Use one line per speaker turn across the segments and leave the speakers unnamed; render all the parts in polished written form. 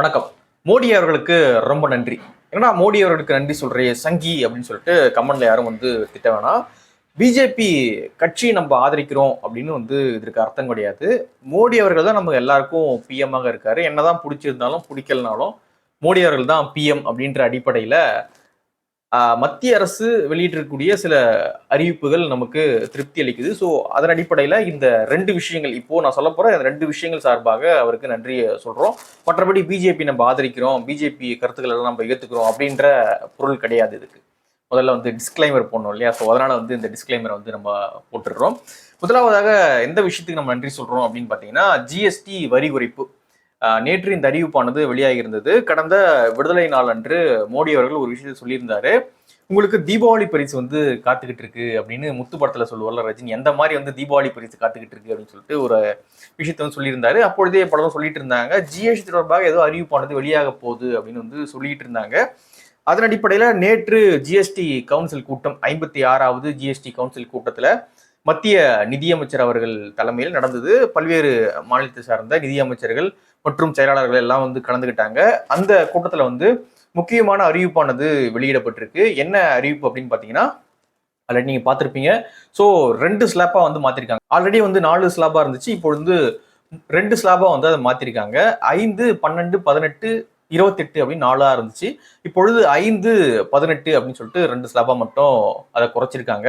வணக்கம். மோடி அவர்களுக்கு ரொம்ப நன்றி. ஏன்னா மோடி அவர்களுக்கு நன்றி சொல்றே சங்கி அப்படின்னு சொல்லிட்டு கமெண்ட்ல யாரும் திட்ட வேணாம். பிஜேபி கட்சி நம்ம ஆதரிக்கிறோம் அப்படின்னு இதற்கு அர்த்தம் கிடையாது. மோடி அவர்கள் தான் நம்ம எல்லாருக்கும் பிஎம்மாக இருக்காரு. என்னதான் பிடிச்சிருந்தாலும் பிடிக்கலனாலும் மோடி அவர்கள் தான் பிஎம் அப்படின்ற அடிப்படையில மத்திய அரசு வெளியிட்டிருக்கக்கூடிய சில அறிவிப்புகள் நமக்கு திருப்தி அளிக்குது. ஸோ அதன் அடிப்படையில் இந்த ரெண்டு விஷயங்கள் இப்போ நான் சொல்ல போற ரெண்டு விஷயங்கள் சார்பாக அவருக்கு நன்றி சொல்றோம். மற்றபடி பிஜேபி நம்ம ஆதரிக்கிறோம், பிஜேபி கருத்துக்கள் எல்லாம் நம்ம ஏற்றுக்கிறோம் அப்படின்ற பொருள் கிடையாது. இதுக்கு முதல்ல டிஸ்கிளைமர் போடணும் இல்லையா? ஸோ அதனால இந்த டிஸ்கிளைமரை நம்ம போட்டுடுறோம். முதலாவதாக எந்த விஷயத்துக்கு நம்ம நன்றி சொல்றோம் அப்படின்னு பார்த்தீங்கன்னா, ஜிஎஸ்டி வரி குறைப்பு. நேற்று இந்த அறிவிப்பானது வெளியாகி இருந்தது. கடந்த விடுதலை நாள் அன்று மோடி அவர்கள் ஒரு விஷயத்தை சொல்லியிருந்தாரு. உங்களுக்கு தீபாவளி பரிசு காத்துக்கிட்டு இருக்கு அப்படின்னு முத்து படத்துல சொல்லுவார்ல ரஜினி, எந்த மாதிரி தீபாவளி பரிசு காத்துக்கிட்டு இருக்கு அப்படின்னு சொல்லிட்டு ஒரு விஷயத்த சொல்லியிருந்தாரு. அப்பொழுதே படம் சொல்லிட்டு இருந்தாங்க, ஜிஎஸ்டி தொடர்பாக ஏதோ அறிவிப்பானது வெளியாக போகுது அப்படின்னு சொல்லிட்டு இருந்தாங்க. அதன் அடிப்படையில நேற்று ஜிஎஸ்டி கவுன்சில் கூட்டம், 56வது ஜிஎஸ்டி கவுன்சில் கூட்டத்துல மத்திய நிதியமைச்சர் அவர்கள் தலைமையில் நடந்தது. பல்வேறு மாநிலத்தை சார்ந்த நிதியமைச்சர்கள் மற்றும் செயலாளர்கள் எல்லாம் கலந்துக்கிட்டாங்க. அந்த கூட்டத்துல முக்கியமான அறிவிப்பானது வெளியிடப்பட்டிருக்கு. என்ன அறிவிப்பு அப்படின்னு பாத்தீங்கன்னா, ஆல்ரெடி நீங்க பார்த்திருப்பீங்க. ஸோ 2 ஸ்லாப்பா மாத்திருக்காங்க. ஆல்ரெடி 4 ஸ்லாபா இருந்துச்சு. இப்போ 2 ஸ்லாபா அதை மாத்திருக்காங்க. 5, 12, 18, 28 அப்படின்னு 4 இருந்துச்சு. இப்பொழுது 5, 18 அப்படின்னு சொல்லிட்டு 2 ஸ்லாபா மட்டும் அதை குறைச்சிருக்காங்க.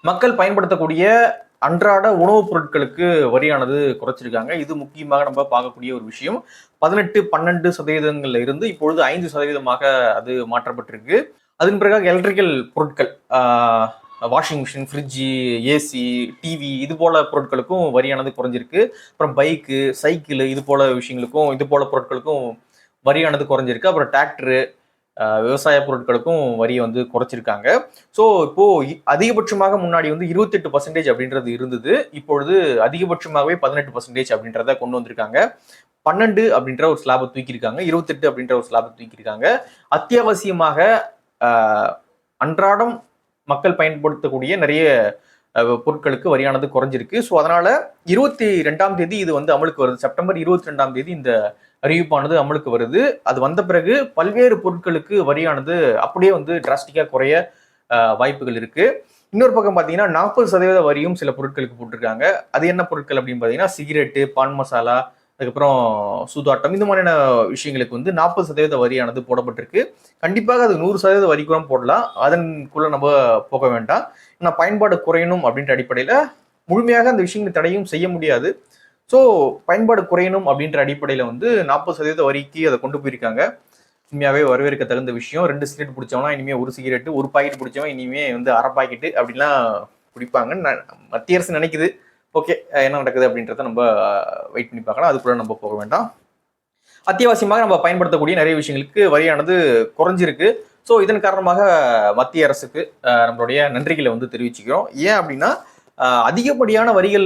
மக்கள் பயன்படுத்தக்கூடிய அன்றாட உணவுப் பொருட்களுக்கு வரியானது குறைச்சிருக்காங்க. இது முக்கியமாக நம்ம பார்க்கக்கூடிய ஒரு விஷயம். 18, 12% இருந்து இப்பொழுது 5% அது மாற்றப்பட்டிருக்கு. அதன் பிறகு எலக்ட்ரிக்கல் பொருட்கள், washing machine, fridge, AC, TV இது போல பொருட்களுக்கும் வரியானது குறைஞ்சிருக்கு. அப்புறம் பைக்கு, சைக்கிள் இது போல விஷயங்களுக்கும் இது போல பொருட்களுக்கும் வரியானது குறைஞ்சிருக்கு. அப்புறம் டிராக்டரு, விவசாய பொருட்களுக்கும் வரியை குறைச்சிருக்காங்க. ஸோ இப்போ அதிகபட்சமாக முன்னாடி 28% அப்படின்றது இருந்தது. இப்பொழுது அதிகபட்சமாகவே 18% அப்படின்றத கொண்டு வந்திருக்காங்க. 12 அப்படின்ற ஒரு ஸ்லாபை தூக்கியிருக்காங்க. 28 அப்படின்ற ஒரு ஸ்லாபை தூக்கியிருக்காங்க. அத்தியாவசியமாக அன்றாடம் மக்கள் பயன்படுத்தக்கூடிய நிறைய பொருட்களுக்கு வரியானது குறைஞ்சிருக்கு. ஸோ அதனால 22ஆம் தேதி இது அமலுக்கு வருது. செப்டம்பர் 22ஆம் தேதி இந்த அறிவிப்பானது அமலுக்கு வருது. அது வந்த பிறகு பல்வேறு பொருட்களுக்கு வரியானது அப்படியே டிராஸ்டிக்கா குறைய வாய்ப்புகள் இருக்கு. இன்னொரு பக்கம் பாத்தீங்கன்னா 40% வரியும் சில பொருட்களுக்கு போட்டிருக்காங்க. அது என்ன பொருட்கள் அப்படின்னு பாத்தீங்கன்னா, சிகரெட்டு, பான் மசாலா, அதுக்கப்புறம் சூதாட்டம், இந்த மாதிரியான விஷயங்களுக்கு 40% வரியானது போடப்பட்டிருக்கு. கண்டிப்பாக அது 100% வரி கூட போடலாம். அதன்குள்ள நம்ம போக வேண்டாம். ஏன்னா பயன்பாடு குறையணும் அப்படின்ற அடிப்படையில முழுமையாக அந்த விஷயங்களை தடையும் செய்ய முடியாது. ஸோ பயன்பாடு குறையணும் அப்படின்ற அடிப்படையில 40% வரிக்கு அதை கொண்டு போயிருக்காங்க. உண்மையாவே வரவேற்க தகுந்த விஷயம். 2 சிகரெட் பிடிச்சவனா இனிமே 1 சிகரெட்டு, 1 பாக்கெட் பிடிச்சவன் இனிமே 1/2 பாக்கெட்டு அப்படின்லாம் குடிப்பாங்கன்னு மத்திய அரசு நினைக்குது. ஓகே, என்ன நடக்குது அப்படின்றத நம்ம வெயிட் பண்ணி பார்க்கலாம். அதுக்குள்ள நம்ம போக வேண்டாம். அத்தியாவசியமாக நம்ம பயன்படுத்தக்கூடிய நிறைய விஷயங்களுக்கு வரியானது குறைஞ்சிருக்கு. ஸோ இதன் காரணமாக மத்திய அரசுக்கு நம்மளுடைய நன்றிகளை தெரிவிச்சுக்கிறோம். ஏன் அப்படின்னா, அதிகப்படியான வரிகள்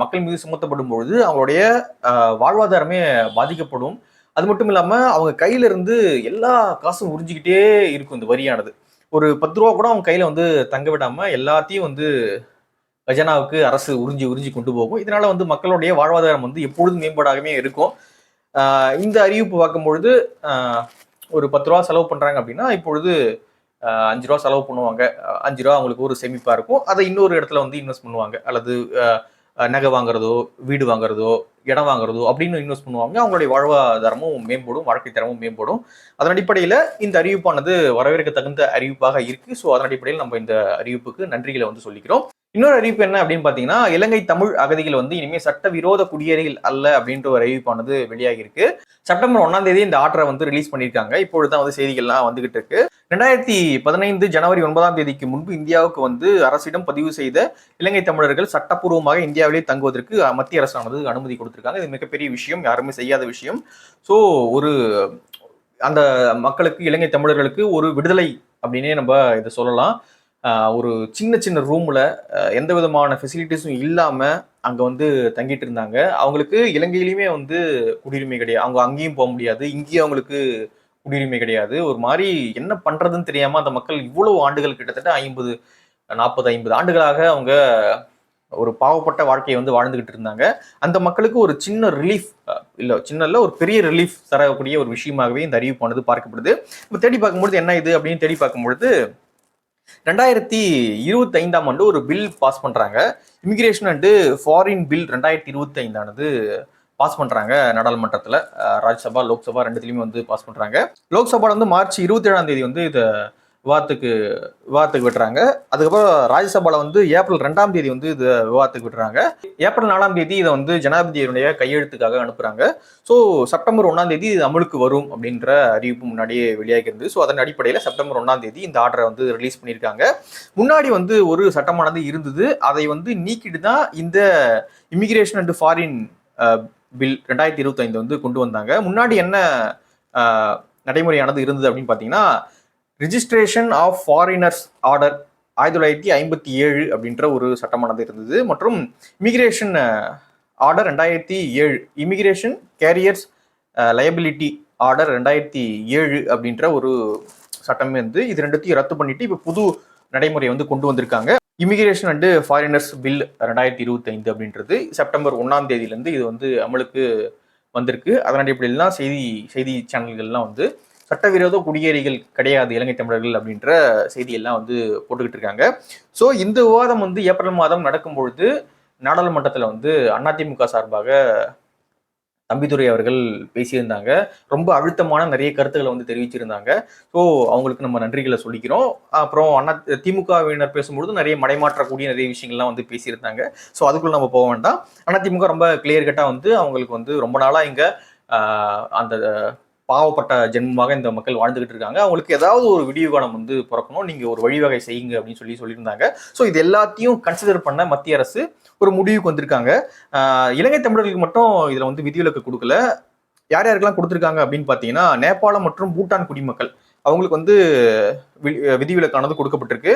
மக்கள் மீது சுமத்தப்படும் பொழுது அவங்களுடைய வாழ்வாதாரமே பாதிக்கப்படும். அது மட்டும் இல்லாம அவங்க கையில இருந்து எல்லா காசும் உறிஞ்சிக்கிட்டே இருக்கும். இந்த வரியானது ஒரு 10 ரூபா கூட அவங்க கையில தங்க விடாம எல்லாத்தையும் கஜனாவுக்கு அரசு உறிஞ்சி உறிஞ்சி கொண்டு போகும். இதனால மக்களுடைய வாழ்வாதாரம் எப்பொழுதும் மேம்பாடாகவே இருக்கும். இந்த அறிவிப்பு பார்க்கும்பொழுது ஒரு 10 ரூபா செலவு பண்றாங்க அப்படின்னா இப்பொழுது 5 ரூபா செலவு பண்ணுவாங்க. 5 ரூபா அவங்களுக்கு ஒரு சேமிப்பா இருக்கும். அதை இன்னொரு இடத்துல இன்வெஸ்ட் பண்ணுவாங்க. அல்லது நகை வாங்குறதோ, வீடு வாங்குறதோ, இடம் வாங்குறதோ அப்படின்னு இன்வெஸ்ட் பண்ணுவாங்க. அவங்களுடைய வாழ்வாதாரமும் மேம்படும், வாழ்க்கை தரமும் மேம்படும். அதன் அடிப்படையில இந்த அறிவிப்பானது வரவேற்க தகுந்த அறிவிப்பாக இருக்கு. ஸோ அதன் அடிப்படையில் நம்ம இந்த அறிவிப்புக்கு நன்றிகளை சொல்லிக்கிறோம். இன்னொரு அறிவிப்பு என்ன அப்படின்னு பாத்தீங்கன்னா, இலங்கை தமிழ் அகதிகள் இனிமே சட்டவிரோத குடியேறிகள் அல்ல அப்படின்ற ஒரு அறிவிப்பானது வெளியாகி இருக்கு. செப்டம்பர் 1ஆம் தேதி இந்த ஆர்டரை ரிலீஸ் பண்ணியிருக்காங்க. இப்பொழுதுதான் செய்திகள்லாம் வந்துகிட்டு இருக்கு. 2015 ஜனவரி 9ஆம் தேதிக்கு முன்பு இந்தியாவுக்கு அரசிடம் பதிவு செய்த இலங்கை தமிழர்கள் சட்டப்பூர்வமாக இந்தியாவிலே தங்குவதற்கு மத்திய அரசானது அனுமதி கொடுத்திருக்காங்க. இது மிகப்பெரிய விஷயம், யாருமே செய்யாத விஷயம். ஸோ ஒரு அந்த மக்களுக்கு, இலங்கை தமிழர்களுக்கு ஒரு விடுதலை அப்படின்னே நம்ம இதை சொல்லலாம். ஒரு சின்ன சின்ன ரூம்ல எந்த விதமான ஃபெசிலிட்டிஸும் இல்லாம அங்க தங்கிட்டு இருந்தாங்க. அவங்களுக்கு இலங்கையிலுமே குடியுரிமை கிடையாது. அவங்க அங்கேயும் போக முடியாது, இங்கேயும் அவங்களுக்கு குடியுரிமை கிடையாது. ஒரு மாதிரி என்ன பண்றதுன்னு தெரியாம அந்த மக்கள் இவ்வளவு ஆண்டுகள், கிட்டத்தட்ட 40, 50 ஆண்டுகளாக அவங்க ஒரு பாவப்பட்ட வாழ்க்கையை வாழ்ந்துகிட்டு இருந்தாங்க. அந்த மக்களுக்கு ஒரு சின்ன ரிலீஃப், சின்ன ஒரு பெரிய ரிலீஃப் தரக்கூடிய ஒரு விஷயமாகவே இந்த அறிவிப்பானது பார்க்கப்படுது. இப்போ தேடி பார்க்கும்பொழுது என்ன இது அப்படின்னு தேடி பார்க்கும்பொழுது 2025 ஒரு பில் பாஸ் பண்றாங்க. Immigration and foreign bill 2025 pass பண்றாங்க நாடாளுமன்றத்துல. ராஜ்யசபா லோக்சபா ரெண்டுத்திலுமே பாஸ் பண்றாங்க. லோக்சபால மார்ச் 27 இதை விவாதத்துக்கு விட்டுறாங்க. அதுக்கப்புறம் ராஜ்யசபால ஏப்ரல் 2 இதை விவாதத்துக்கு விட்டுறாங்க. ஏப்ரல் 4 இதை ஜனாதிபதியுடைய கையெழுத்துக்காக அனுப்புறாங்க. ஸோ செப்டம்பர் 1 இது அமலுக்கு வரும் அப்படின்ற அறிவிப்பு முன்னாடியே வெளியாகிருந்தது. ஸோ அதன் அடிப்படையில் செப்டம்பர் 1 இந்த ஆர்டரை ரிலீஸ் பண்ணியிருக்காங்க. முன்னாடி ஒரு சட்டமானது இருந்தது. அதை நீக்கிட்டு தான் இந்த இமிகிரேஷன் அண்ட் ஃபாரின் பில் 2025 கொண்டு வந்தாங்க. முன்னாடி என்ன நடைமுறையானது இருந்தது அப்படின்னு பார்த்தீங்கன்னா, ரிஜிஸ்ட்ரேஷன் ஆஃப் ஃபாரினர்ஸ் ஆர்டர் 1957 அப்படின்ற ஒரு சட்டமானது இருந்தது. மற்றும் immigration order 2007, immigration carriers liability order 2007 அப்படின்ற ஒரு சட்டம் இது ரெண்டுத்தையும் ரத்து பண்ணிட்டு இப்போ புது நடைமுறையை கொண்டு வந்திருக்காங்க. இமிகிரேஷன் அண்ட் ஃபாரினர்ஸ் பில் 2025 அப்படின்றது செப்டம்பர் 1 இது அமலுக்கு வந்திருக்கு. அதன் அடிப்படையில் தான் செய்தி சேனல்கள்லாம் சட்டவிரோத குடியேறிகள் கிடையாது இலங்கை தமிழர்கள் அப்படின்ற செய்தியெல்லாம் போட்டுக்கிட்டு இருக்காங்க. ஸோ இந்த விவாதம் ஏப்ரல் மாதம் நடக்கும் பொழுது நாடாளுமன்றத்தில் அதிமுக சார்பாக தம்பிதுரை அவர்கள் பேசியிருந்தாங்க. ரொம்ப அழுத்தமான நிறைய கருத்துக்களை தெரிவிச்சிருந்தாங்க. ஸோ அவங்களுக்கு நம்ம நன்றிகளை சொல்லிக்கிறோம். அப்புறம் திமுகவினர் பேசும்பொழுது நிறைய மடைமாற்றக்கூடிய நிறைய விஷயங்கள்லாம் பேசியிருந்தாங்க. ஸோ அதுக்குள்ள நம்ம போக வேண்டாம். அதிமுக ரொம்ப கிளியர் கட்டாக அவங்களுக்கு ரொம்ப நாளாக இங்கே அந்த பாவப்பட்ட ஜென்மமாக இந்த மக்கள் வாழ்ந்துகிட்டு இருக்காங்க. அவங்களுக்கு ஏதாவது ஒரு விடிவு காலம் பிறக்கணும், நீங்க ஒரு வழிவகை செய்யுங்க அப்படின்னு சொல்லியிருந்தாங்க. ஸோ இது எல்லாத்தையும் கன்சிடர் பண்ண மத்திய அரசு ஒரு முடிவுக்கு வந்திருக்காங்க. இலங்கை தமிழர்களுக்கு மட்டும் இதுல விதிவிலக்கு கொடுக்கல. யார் யாருக்கெல்லாம் கொடுத்துருக்காங்க அப்படின்னு பார்த்தீங்கன்னா, நேபாளம் மற்றும் பூட்டான் குடிமக்கள் அவங்களுக்கு விதிவிலக்கானது கொடுக்கப்பட்டிருக்கு.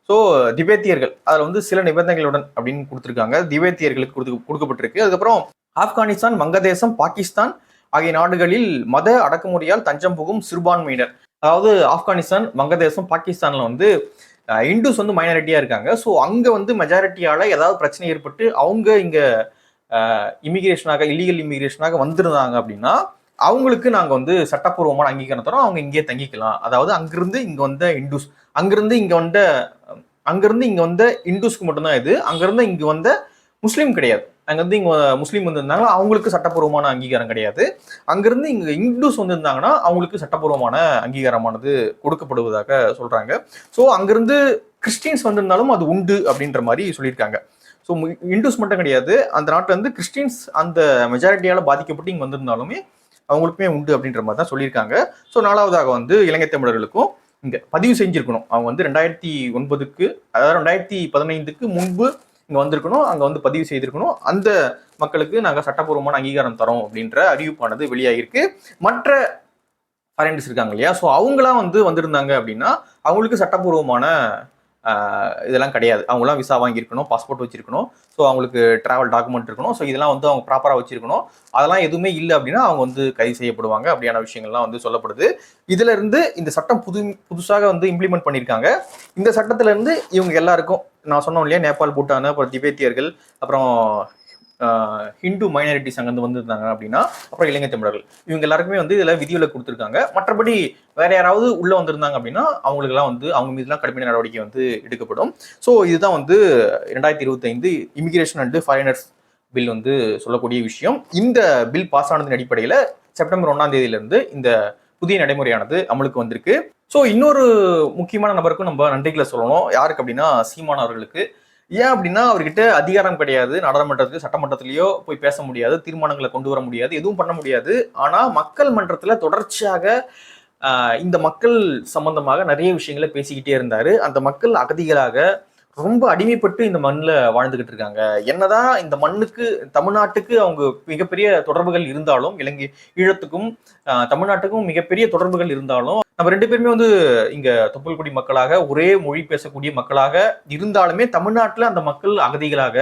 ஸோ திபேத்தியர்கள் அதில் சில நிபந்தனைகளுடன் அப்படின்னு கொடுத்துருக்காங்க. திபேத்தியர்களுக்கு கொடுக்கப்பட்டிருக்கு. அதுக்கப்புறம் ஆப்கானிஸ்தான், வங்கதேசம், பாகிஸ்தான் ஆகிய நாடுகளில் மத அடக்குமுறையால் தஞ்சம் புகும் சிறுபான்மையினர், அதாவது ஆப்கானிஸ்தான், வங்கதேசம், பாகிஸ்தான்ல இந்துஸ் மைனாரிட்டியா இருக்காங்க. ஸோ அங்க மெஜாரிட்டியால ஏதாவது பிரச்சனை ஏற்பட்டு அவங்க இங்க இமிகிரேஷனாக இல்லீகல் இமிகிரேஷனாக வந்திருந்தாங்க அப்படின்னா அவங்களுக்கு நாங்க சட்டப்பூர்வமான அங்கீகாரம் தரோம். அவங்க இங்கேயே தங்கிக்கலாம். அதாவது அங்கிருந்து இங்க வந்த இந்துஸ், அங்கிருந்து இங்க வந்த இந்துஸ்க்கு மட்டும்தான் இது. அங்கிருந்து இங்க வந்த முஸ்லீம் கிடையாது. அங்கிருந்து இங்க முஸ்லீம் வந்திருந்தாங்கன்னா அவங்களுக்கு சட்டப்பூர்வமான அங்கீகாரம் கிடையாது. அங்கிருந்து இங்க இந்துஸ் வந்திருந்தாங்கன்னா அவங்களுக்கு சட்டப்பூர்வமான அங்கீகாரமானது கொடுக்கப்படுவதாக சொல்றாங்க. ஸோ அங்கிருந்து கிறிஸ்டின்ஸ் வந்திருந்தாலும் அது உண்டு அப்படின்ற மாதிரி சொல்லியிருக்காங்க. ஸோ இந்துஸ் மட்டும் கிடையாது, அந்த நாட்டில் கிறிஸ்டின்ஸ் அந்த மெஜாரிட்டியால பாதிக்கப்பட்டு இங்க வந்திருந்தாலுமே அவங்களுக்குமே உண்டு அப்படின்ற மாதிரி தான் சொல்லியிருக்காங்க. ஸோ 4வதாக இலங்கை தமிழர்களுக்கும் இங்க பதிவு செஞ்சிருக்கணும். அவங்க 2009க்கு, அதாவது 2015க்கு முன்பு இங்க வந்திருக்கணும், அங்க பதிவு செய்திருக்கணும். அந்த மக்களுக்கு நாங்க சட்டப்பூர்வமான அங்கீகாரம் தரோம் அப்படின்ற அறிவிப்பானது வெளியாகிருக்கு. மற்ற ஃபாரினர்ஸ் இருக்காங்க இல்லையா, ஸோ அவங்களாம் வந்திருந்தாங்க அப்படின்னா அவங்களுக்கு சட்டப்பூர்வமான இதெல்லாம் கிடையாது. அவங்களாம் விசா வாங்கியிருக்கணும், பாஸ்போர்ட் வச்சிருக்கணும், ஸோ அவங்களுக்கு டிராவல் டாக்குமெண்ட் இருக்கணும். ஸோ இதெல்லாம் அவங்க ப்ராப்பராக வச்சிருக்கணும். அதெல்லாம் எதுவுமே இல்லை அப்படின்னா அவங்க கைது செய்யப்படுவாங்க. அப்படியான விஷயங்கள்லாம் சொல்லப்படுது. இதுல இருந்து இந்த சட்டம் புதுசாக இம்ப்ளிமெண்ட் பண்ணியிருக்காங்க. இந்த சட்டத்துல இருந்து இவங்க எல்லாருக்கும் நான் சொன்னோம் இல்லையா, நேபாள், பூட்டான், அப்புறம் திபேத்தியர்கள், அப்புறம் ஹிந்து மைனாரிட்டிஸ் அங்கே வந்திருந்தாங்க அப்படின்னா, அப்புறம் இலங்கை தமிழர்கள், இவங்க எல்லாருக்குமே இதில் விதிவிலக்கு கொடுத்துருக்காங்க. மற்றபடி வேற யாராவது உள்ள வந்திருந்தாங்க அப்படின்னா அவங்களுக்குலாம் அவங்க மீதுலாம் கடுமையான நடவடிக்கை எடுக்கப்படும். ஸோ இதுதான் 2025 இமிகிரேஷன் அண்ட் ஃபாரினர்ஸ் பில் சொல்லக்கூடிய விஷயம். இந்த பில் பாஸ் ஆனதின் அடிப்படையில் செப்டம்பர் 1 இந்த புதிய நடைமுறையானது அமலுக்கு வந்திருக்கு. ஸோ இன்னொரு முக்கியமான நபருக்கும் நம்ம நன்றிகளை சொல்லணும். யாருக்கு அப்படின்னா சீமான் அவர்களுக்கு. ஏன் அப்படின்னா அவர்கிட்ட அதிகாரம் கிடையாது. நாடாளுமன்றத்துக்கு, சட்டமன்றத்திலேயோ போய் பேச முடியாது, தீர்மானங்களை கொண்டு வர முடியாது, எதுவும் பண்ண முடியாது. ஆனா மக்கள் மன்றத்துல தொடர்ச்சியாக இந்த மக்கள் சம்பந்தமாக நிறைய விஷயங்களை பேசிக்கிட்டே இருந்தாரு. அந்த மக்கள் அகதிகளாக ரொம்ப அடிமைப்பட்டு இந்த மண்ணில் வாழ்ந்துகிட்டு இருக்காங்க. என்னதான் இந்த மண்ணுக்கு, தமிழ்நாட்டுக்கு அவங்க மிகப்பெரிய தொடர்புகள் இருந்தாலும், இலங்கை ஈழத்துக்கும் தமிழ்நாட்டுக்கும் மிகப்பெரிய தொடர்புகள் இருந்தாலும், நம்ம ரெண்டு பேருமே இங்க தொப்புள்குடி மக்களாக, ஒரே மொழி பேசக்கூடிய மக்களாக இருந்தாலுமே தமிழ்நாட்டுல அந்த மக்கள் அகதிகளாக,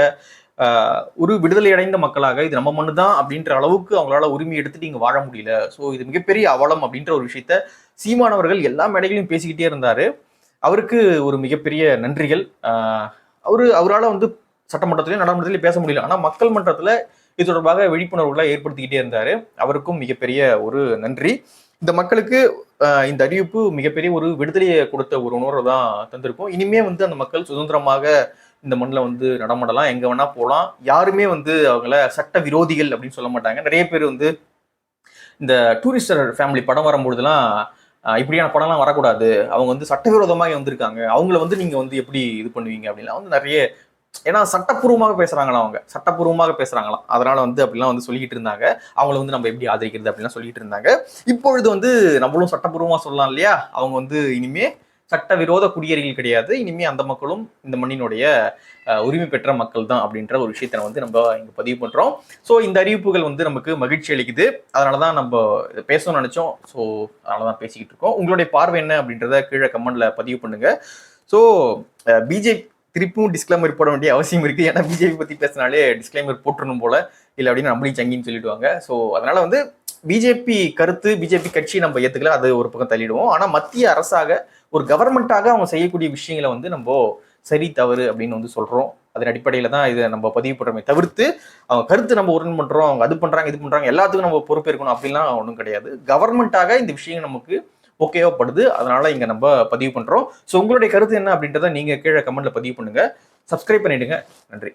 ஒரு விடுதலை அடைந்த மக்களாக, இது நம்ம மண்ணு தான் அப்படின்ற அளவுக்கு அவங்களால உரிமை எடுத்துட்டு இங்க வாழ முடியல. ஸோ இது மிகப்பெரிய அவலம் அப்படின்ற ஒரு விஷயத்த சீமானவர்கள் எல்லா மேடைகளையும் பேசிக்கிட்டே இருந்தாரு. அவருக்கு ஒரு மிகப்பெரிய நன்றிகள். அவரால் சட்டமன்றத்திலையும் நாடாளுமன்றத்திலையும் பேச முடியல. ஆனா மக்கள் மன்றத்துல இது தொடர்பாக விழிப்புணர்வுகளை ஏற்படுத்திக்கிட்டே இருந்தாரு. அவருக்கும் மிகப்பெரிய ஒரு நன்றி. இந்த மக்களுக்கு இந்த அறிவிப்பு மிகப்பெரிய ஒரு விடுதலையை கொடுத்த ஒரு உணர்வை தான் தந்திருக்கும். இனிமே வந்து அந்த மக்கள் சுதந்திரமாக இந்த மண்ணில் வந்து நடமாடலாம், எங்க வேணா போகலாம். யாருமே வந்து அவங்கள சட்ட விரோதிகள் அப்படின்னு சொல்ல மாட்டாங்க. நிறைய பேர் வந்து இந்த டூரிஸ்டர் ஃபேமிலி படம் வரும்பொழுதுலாம் இப்படியான படம்லாம் வரக்கூடாது, அவங்க வந்து சட்டவிரோதமாக வந்திருக்காங்க, அவங்கள வந்து நீங்க வந்து எப்படி இது பண்ணுவீங்க அப்படின்லாம் வந்து நிறைய, ஏன்னா சட்டப்பூர்வமாக பேசுறாங்களாம், அவங்க சட்டப்பூர்வமாக பேசுறாங்களாம், அதனால வந்து அப்படிலாம் வந்து சொல்லிட்டு இருந்தாங்க. அவங்கள வந்து நம்ம எப்படி ஆதரிக்கிறது அப்படிலாம் சொல்லிட்டு இருந்தாங்க. இப்பொழுது வந்து நம்மளும் சட்டப்பூர்வமா சொல்லலாம் இல்லையா, அவங்க வந்து இனிமே சட்டவிரோத குடியேறிகள் கிடையாது, இனிமே அந்த மக்களும் இந்த மண்ணினுடைய உரிமை பெற்ற மக்கள் தான் அப்படின்ற ஒரு விஷயத்த வந்து நம்ம இங்க பதிவு பண்றோம். ஸோ இந்த அறிவிப்புகள் வந்து நமக்கு மகிழ்ச்சி அளிக்குது, அதனாலதான் நம்ம பேசணும்னு நினைச்சோம். ஸோ அதனாலதான் பேசிக்கிட்டு இருக்கோம். உங்களுடைய பார்வை என்ன அப்படின்றத கீழே கமெண்ட்ல பதிவு பண்ணுங்க. ஸோ பிஜேபி திருப்பியும் டிஸ்க்ளைமர் போட வேண்டிய அவசியம் இருக்கு, ஏன்னா பிஜேபி பத்தி பேசினாலே டிஸ்க்ளைமர் போட்டுருணும் போல, இல்லை அப்படின்னு நம்மளையும் சங்கின்னு சொல்லிடுவாங்க. ஸோ அதனால வந்து பிஜேபி கருத்து, பிஜேபி கட்சி நம்ம ஏத்துக்கல, அது ஒரு பக்கம் தள்ளிடுவோம். ஆனா மத்திய அரசாக ஒரு கவர்மெண்ட்டாக அவங்க செய்யக்கூடிய விஷயங்களை வந்து நம்ம சரி தவறு அப்படின்னு வந்து சொல்றோம். அதன் அடிப்படையில தான் இதை நம்ம பதிவு பண்றோமே தவிர்த்து அவங்க கருத்து நம்ம உடன் பண்றோம், அவங்க அது பண்றாங்க இது பண்றாங்க எல்லாத்துக்கும் நம்ம பொறுப்பேற்கணும் அப்படின்லாம் ஒன்றும் கிடையாது. கவர்மெண்ட்டாக இந்த விஷயம் நமக்கு ஓகேவாப்படுது, அதனால இங்க நம்ம பதிவு பண்றோம். ஸோ உங்களுடைய கருத்து என்ன அப்படின்றத நீங்க கீழே கமெண்ட்ல பதிவு பண்ணுங்க. சப்ஸ்கிரைப் பண்ணிடுங்க. நன்றி.